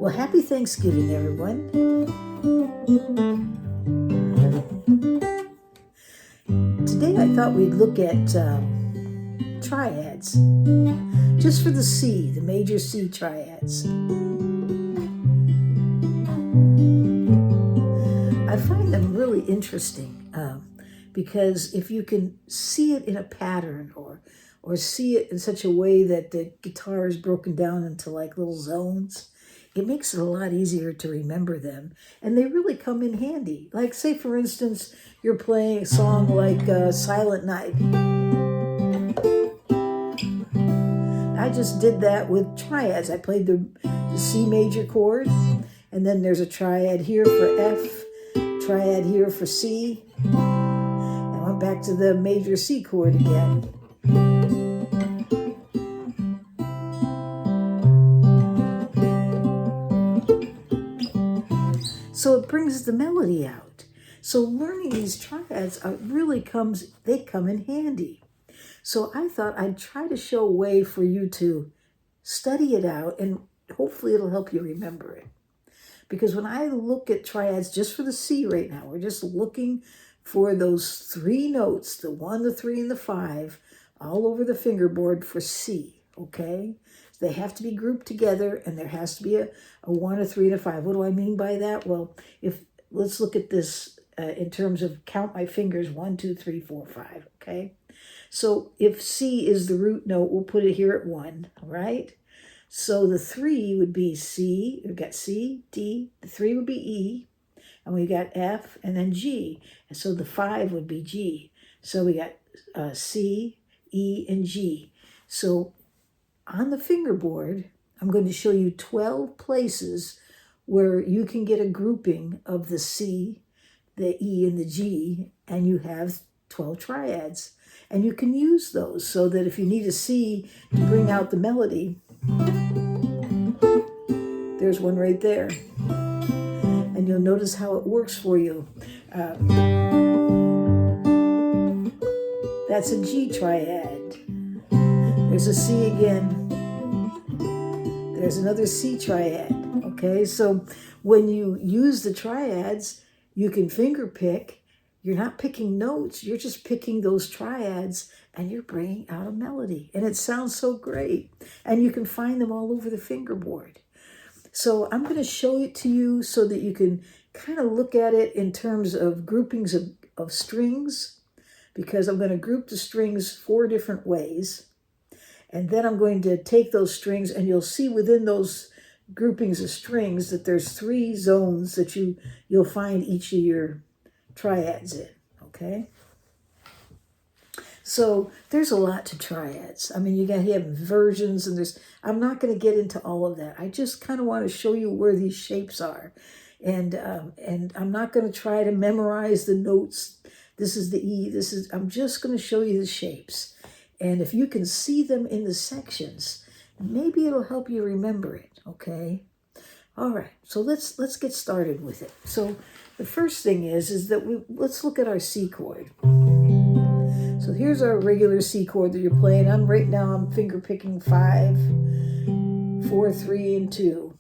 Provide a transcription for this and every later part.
Well, happy Thanksgiving, everyone. Today I thought we'd look at triads, just for the C, the major C triads. I find them really interesting because if you can see it in a pattern or see it in such a way that the guitar is broken down into like little zones, it makes it a lot easier to remember them. And they really come in handy. Like, say, for instance, you're playing a song like Silent Night. I just did that with triads. I played the C major chord, and then there's a triad here for F, triad here for C. I went back to the major C chord again. So it brings the melody out. So learning these triads really come in handy. So I thought I'd try to show a way for you to study it out, and hopefully it'll help you remember it. Because when I look at triads just for the C right now, we're just looking for those three notes, the 1, the 3, and the 5, all over the fingerboard for C, okay? They have to be grouped together, and there has to be a 1, a 3, and a 5. What do I mean by that? Well, let's look at this in terms of count my fingers, 1, 2, 3, 4, 5, okay? So if C is the root note, we'll put it here at 1, all right? So the 3 would be C, we've got C, D, the 3 would be E, and we got F, and then G. And so the 5 would be G. So we got C, E, and G. So on the fingerboard, I'm going to show you 12 places where you can get a grouping of the C, the E, and the G, and you have 12 triads. And you can use those so that if you need a C to bring out the melody, there's one right there. And you'll notice how it works for you. That's a G triad. There's a C again. There's another C triad. Okay, so when you use the triads, you can finger pick. You're not picking notes, you're just picking those triads, and you're bringing out a melody. And it sounds so great. And you can find them all over the fingerboard. So I'm going to show it to you so that you can kind of look at it in terms of groupings of strings, because I'm going to group the strings 4 different ways. And then I'm going to take those strings, and you'll see within those groupings of strings that there's 3 zones that you'll find each of your triads in, okay? So there's a lot to triads. I mean, you have versions, and I'm not going to get into all of that. I just kind of want to show you where these shapes are. And I'm not going to try to memorize the notes. This is the E, I'm just going to show you the shapes. And if you can see them in the sections, maybe it'll help you remember it, okay? All right, so let's get started with it. So the first thing is that let's look at our C chord. So here's our regular C chord that you're playing. Right now I'm finger picking 5, 4, 3, and 2.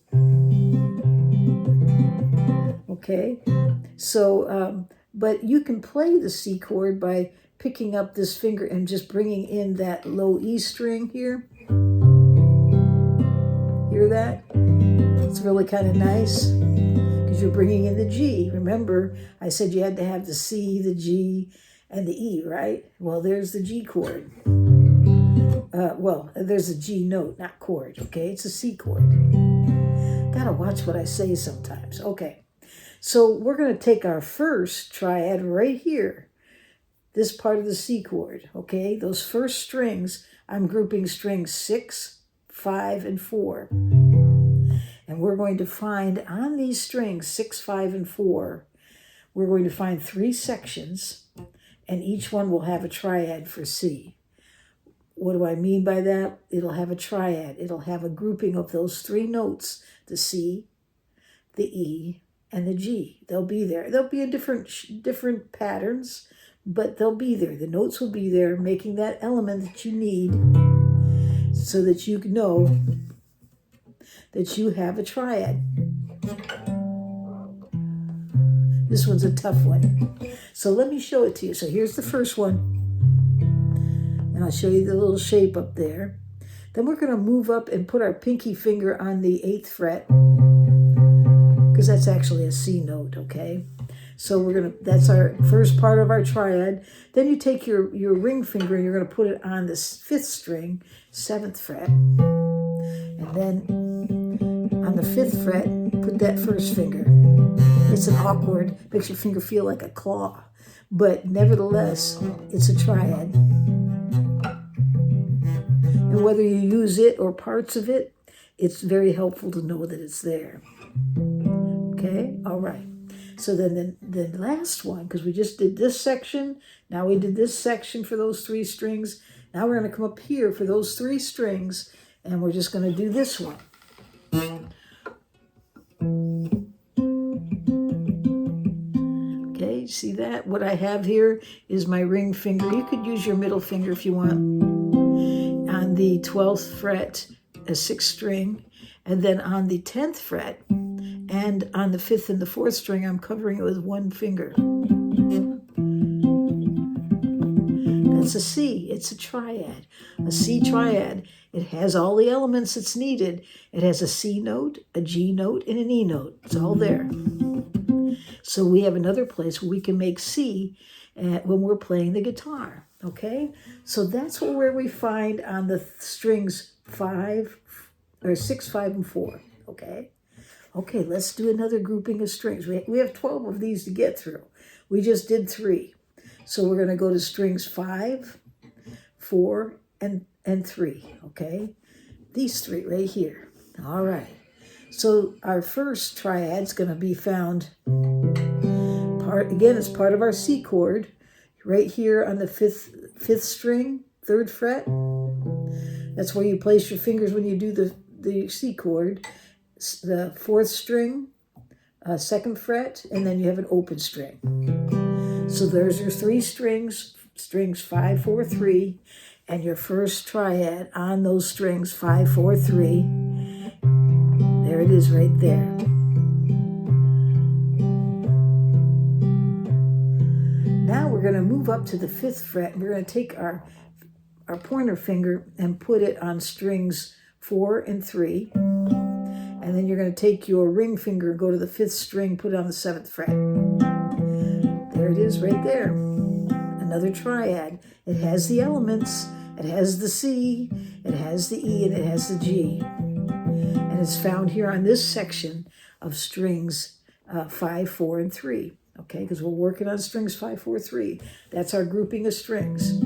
Okay, so but you can play the C chord by picking up this finger and just bringing in that low E string here. Hear that? It's really kind of nice because you're bringing in the G. Remember, I said you had to have the C, the G, and the E, right? Well, there's the G chord. There's a G note, not chord, okay? It's a C chord. Gotta watch what I say sometimes. Okay, so we're going to take our first triad right here, this part of the C chord, okay? Those first strings, I'm grouping strings 6, 5, and 4. And we're going to find on these strings, 6, 5, and 4, we're going to find 3 sections, and each one will have a triad for C. What do I mean by that? It'll have a triad. It'll have a grouping of those 3 notes, the C, the E, and the G. They'll be there. They'll be in different patterns, but they'll be there. The notes will be there, making that element that you need so that you know that you have a triad. This one's a tough one. So let me show it to you. So here's the first one. And I'll show you the little shape up there. Then we're going to move up and put our pinky finger on the 8th fret, because that's actually a C note, okay? So that's our first part of our triad. Then you take your ring finger and you're going to put it on the 5th string, 7th fret. And then on the 5th fret, put that first finger. It's an awkward, makes your finger feel like a claw, but nevertheless, it's a triad. And whether you use it or parts of it, it's very helpful to know that it's there. Okay, all right. So then the last one, because we just did this section, now we did this section for those 3 strings. Now we're going to come up here for those 3 strings, and we're just going to do this one. Okay, see that? What I have here is my ring finger. You could use your middle finger if you want. On the 12th fret, a 6th string, and then on the 10th fret, and on the 5th and the 4th string, I'm covering it with 1 finger. That's a C. It's a triad. A C triad. It has all the elements that's needed. It has a C note, a G note, and an E note. It's all there. So we have another place where we can make C when we're playing the guitar. Okay? So that's where we find on the strings 6, 5, and 4. Okay? Okay, let's do another grouping of strings. We have 12 of these to get through. We just did 3. So we're going to go to strings 5, 4, and 3, okay? These 3 right here. All right. So our first triad's going to be found, again, it's part of our C chord, right here on the 5th string, 3rd fret. That's where you place your fingers when you do the C chord. The 4th string, 2nd fret, and then you have an open string. So there's your 3 strings, strings 5, 4, 3, and your first triad on those strings 5, 4, 3. There it is right there. Now we're going to move up to the 5th fret, and we're going to take our pointer finger and put it on strings 4 and 3. And then you're going to take your ring finger and go to the 5th string, put it on the 7th fret. There it is right there. Another triad. It has the elements. It has the C, it has the E, and it has the G. And it's found here on this section of strings 5, 4, and 3. Okay, because we're working on strings 5, 4, 3. That's our grouping of strings.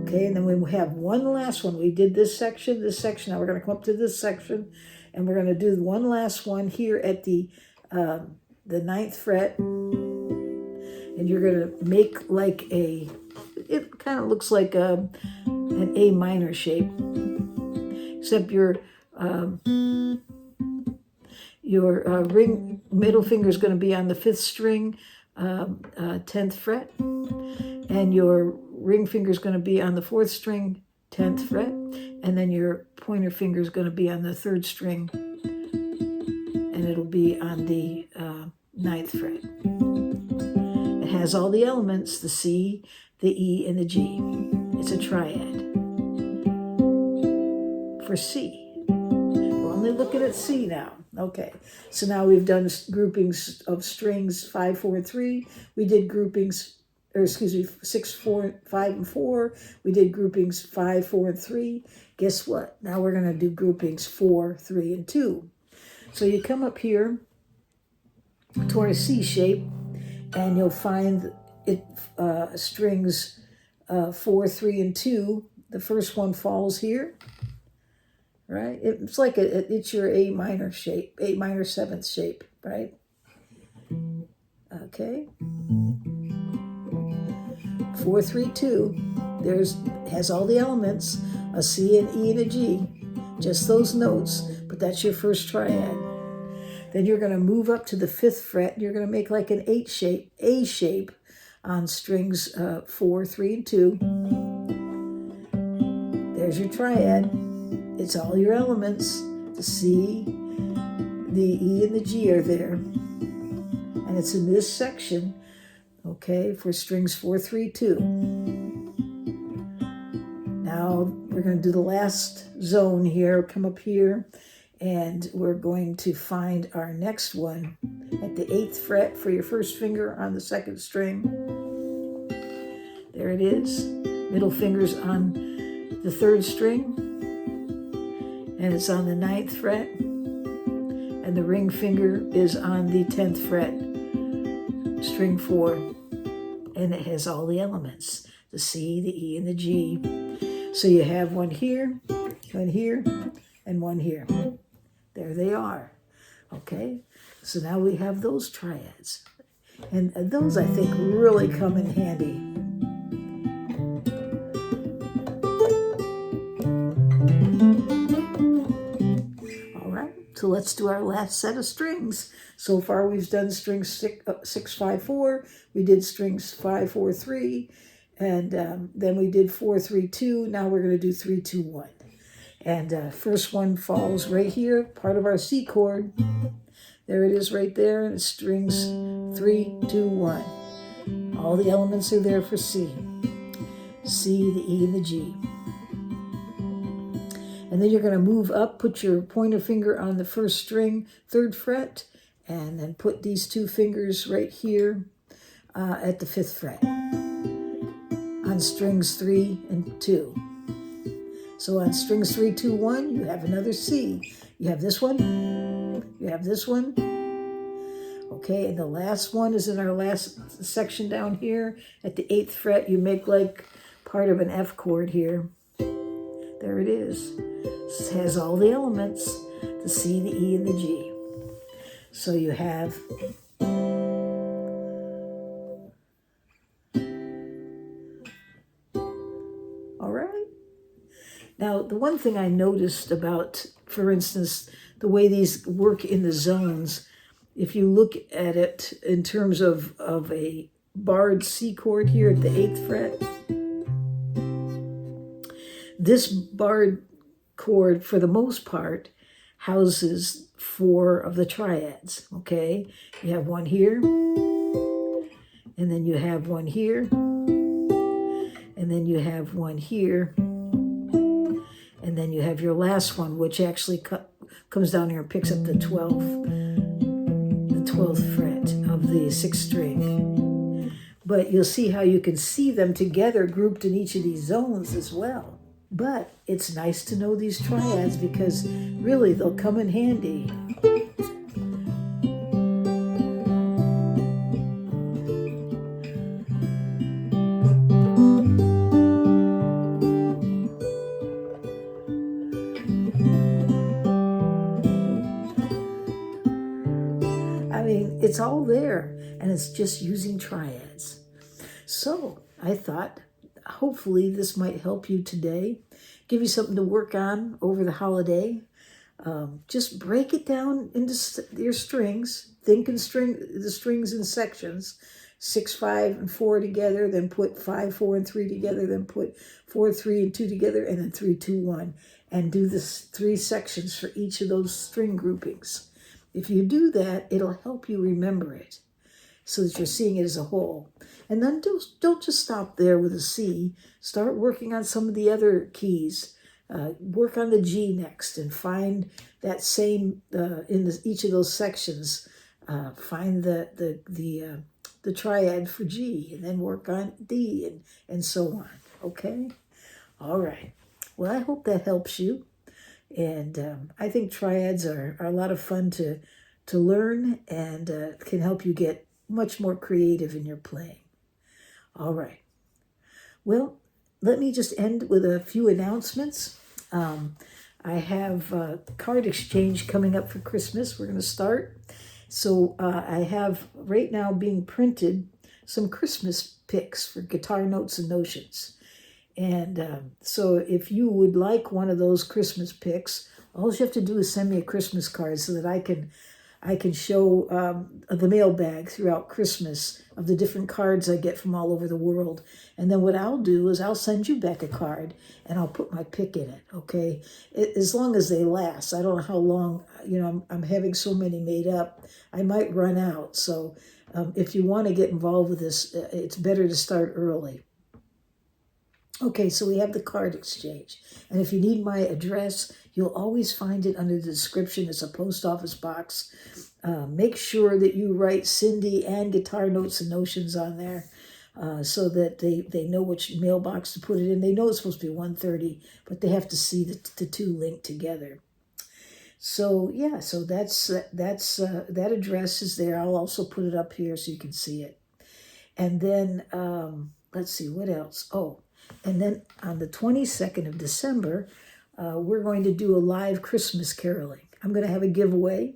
Okay, and then we have one last one. We did this section. Now we're going to come up to this section, and we're going to do one last one here at the 9th fret. And you're going to make like it kind of looks like an A minor shape, except your ring middle finger is going to be on the 5th string, 10th fret, and your ring finger is going to be on the 4th string, 10th fret, and then your pointer finger is going to be on the 3rd string, and it'll be on the 9th fret. It has all the elements, the C, the E, and the G. It's a triad for C. We're only looking at C now. Okay, so now we've done groupings of strings 5, 4, and 3. We did groupings, 6, 4, 5, and 4. We did groupings 5, 4, and 3. Guess what? Now we're going to do groupings 4, 3, and 2. So you come up here to our C shape, and you'll find it strings 4, 3, and 2. The first one falls here, right? It's like it's your A minor shape, A minor 7th shape, right? Okay. 4, 3, 2. Has all the elements, a C, an E, and a G. Just those notes, but that's your first triad. Then you're going to move up to the 5th fret. You're going to make like an A shape on strings 4, 3, and 2. There's your triad. It's all your elements. The C, the E, and the G are there. And it's in this section, okay, for strings 4, 3, 2. Now we're going to do the last zone here, come up here, and we're going to find our next one at the 8th fret for your first finger on the 2nd string. There it is. Middle finger's on the 3rd string, and it's on the 9th fret, and the ring finger is on the 10th fret, string 4, and it has all the elements, the C, the E, and the G. So you have one here, and one here. There they are. Okay, so now we have those triads. And those, I think, really come in handy. All right, so let's do our last set of strings. So far we've done strings 6, 5, 4. We did strings 5, 4, 3. And then we did 4, 3, 2. Now we're going to do 3, 2, 1. And first one falls right here, part of our C chord. There it is right there, and it's strings 3, 2, 1. All the elements are there for C. C, the E, and the G. And then you're going to move up, put your pointer finger on the 1st string, 3rd fret, and then put these 2 fingers right here at the 5th fret on strings 3 and 2. So on strings 3, 2, 1, you have another C. You have this one, you have this one. Okay, and the last one is in our last section down here at the 8th fret. You make like part of an F chord here. There it is. This has all the elements, the C, the E, and the G. So you have all right. Now, the one thing I noticed about, for instance, the way these work in the zones, if you look at it in terms of a barred C chord here at the 8th fret, this barred chord, for the most part, houses 4 of the triads, okay? You have one here, and then you have one here, and then you have one here, and then you have your last one, which actually comes down here and picks up the 12th fret of the 6th string. But you'll see how you can see them together grouped in each of these zones as well. But it's nice to know these triads because really they'll come in handy. I mean, it's all there, and it's just using triads. So I thought, hopefully this might help you today, give you something to work on over the holiday. Just break it down into your strings. Think in the strings in sections, 6, 5, and 4 together, then put 5, 4, and 3 together, then put 4, 3, and 2 together, and then 3, 2, 1, and do the 3 sections for each of those string groupings. If you do that, it'll help you remember it so that you're seeing it as a whole. And then don't just stop there with a C. Start working on some of the other keys. Work on the G next and find that same, in each of those sections, find the triad for G, and then work on D and so on, okay? All right. Well, I hope that helps you. And I think triads are a lot of fun to learn and can help you get much more creative in your playing. All right. Well, let me just end with a few announcements. I have a card exchange coming up for Christmas. We're going to start. So I have right now being printed some Christmas picks for Guitar Notes and Notions. And so if you would like one of those Christmas picks, all you have to do is send me a Christmas card so that I I can show the mailbag throughout Christmas of the different cards I get from all over the world. And then what I'll do is I'll send you back a card and I'll put my pick in it, okay? As long as they last. I don't know how long, you know, I'm having so many made up. I might run out. So if you want to get involved with this, it's better to start early. Okay, so we have the card exchange. And if you need my address, you'll always find it under the description. It's a post office box. Make sure that you write Cindy and Guitar Notes and Notions on there so that they know which mailbox to put it in. They know it's supposed to be 130, but they have to see the two linked together. So yeah, so that address is there. I'll also put it up here so you can see it. And then let's see what else. Oh, and then on the 22nd of December, we're going to do a live Christmas caroling. I'm going to have a giveaway.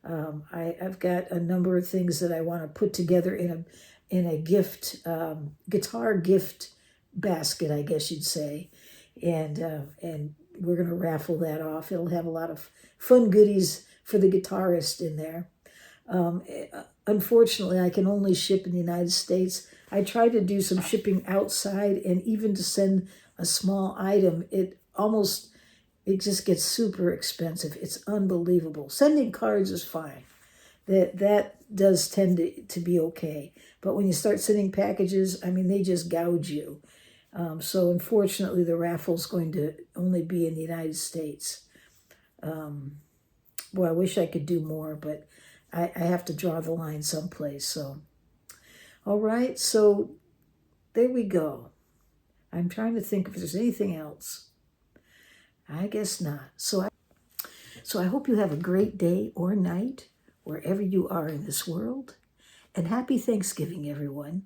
I've got a number of things that I want to put together in a gift guitar gift basket, I guess you'd say, and we're going to raffle that off. It'll have a lot of fun goodies for the guitarist in there. Unfortunately, I can only ship in the United States. I tried to do some shipping outside, and even to send a small item, it just gets super expensive. It's unbelievable. Sending cards is fine. That does tend to be okay. But when you start sending packages, I mean, they just gouge you. So unfortunately, the raffle's going to only be in the United States. Boy, I wish I could do more, but I have to draw the line someplace. So, all right, so there we go. I'm trying to think if there's anything else. I guess not. So I hope you have a great day or night, wherever you are in this world. And happy Thanksgiving, everyone.